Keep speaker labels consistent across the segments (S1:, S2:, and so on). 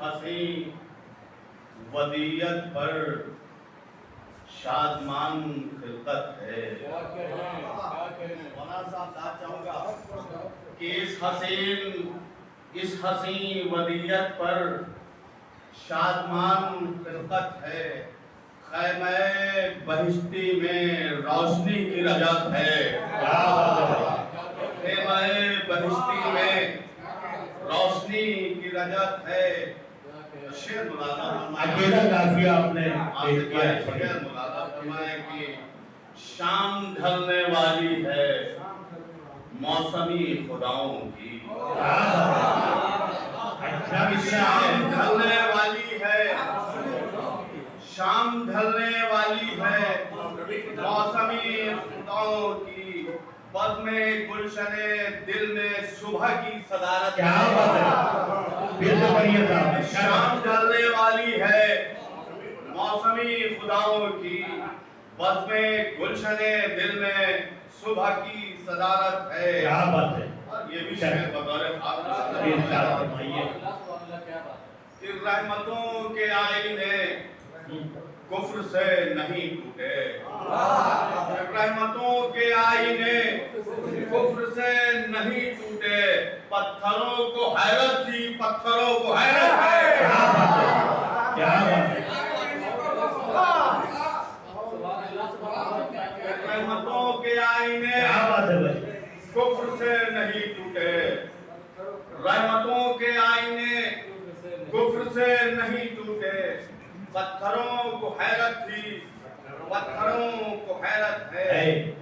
S1: حسین ودیت پر شادمان خلقت ہے مولانا صاحب بات چاہوں گا کہ اس حسین ودیت پر شادمان خلقت ہے خیمہ بہشتی میں روشنی کی رجت ہے خیمہ بہشتی میں روشنی کی رجت ہے شعر مولانا
S2: اکیلا کافیہ آپ نے
S1: شعر مولانا فرمائے کہ شام ڈھلنے والی ہے موسمی خداؤں کی شام ڈھلنے والی ہے شام ڈھلنے والی ہے موسمی خداؤں کی بزم گلشن دل میں صبح کی صدارت
S2: کیا بات ہے
S1: شام ڈھلنے والی ہے موسمی خداؤں کی بزم گلشن دل میں صبح کی صدارت ہے
S2: کیا بات ہے
S1: اور یہ بھی شعر بطور خاص کہ رحمتوں کے آئینے کفر سے نہیں ٹوٹے رحمتوں کے آئینے کفر سے نہیں ٹوٹے پتھروں کو حیرت تھی پتھروں کو حیرت ہے
S2: کیا بات ہے
S1: رحمتوں کے آئینے کفر سے نہیں ٹوٹے رحمتوں کے آئینے کفر سے نہیں ٹوٹے پتھروں کو حیرت تھی پتھروں کو حیرت ہے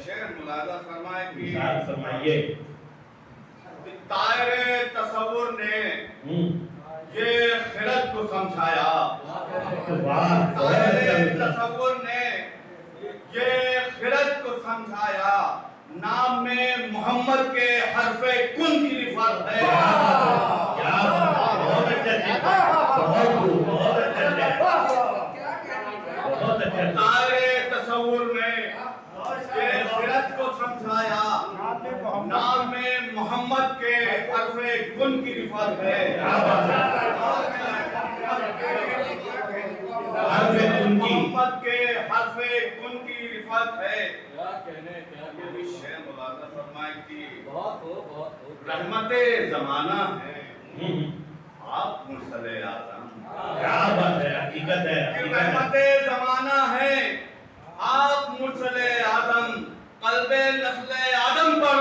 S1: شعر ملاحظہ فرمائے کہ طائر تصور نے یہ خرد کو سمجھایا طائر تصور نے یہ خرد کو سمجھایا نام میں محمد کے حرف کن کی رفت ہے طائر تصور نے یہ خرد کو سمجھایا نام میں محمد کے حرف کن کی رفت ہے محمد کے حرف کن کی رفت ہے یہ بھی شعر مولانا فرمائے کہ رحمت زمانہ ہے آپ مرسل اعظم
S2: کیا بات ہے حقیقت ہے
S1: رحمت زمانہ ہے آپ مرسل اعظم قلب نسل آدم پر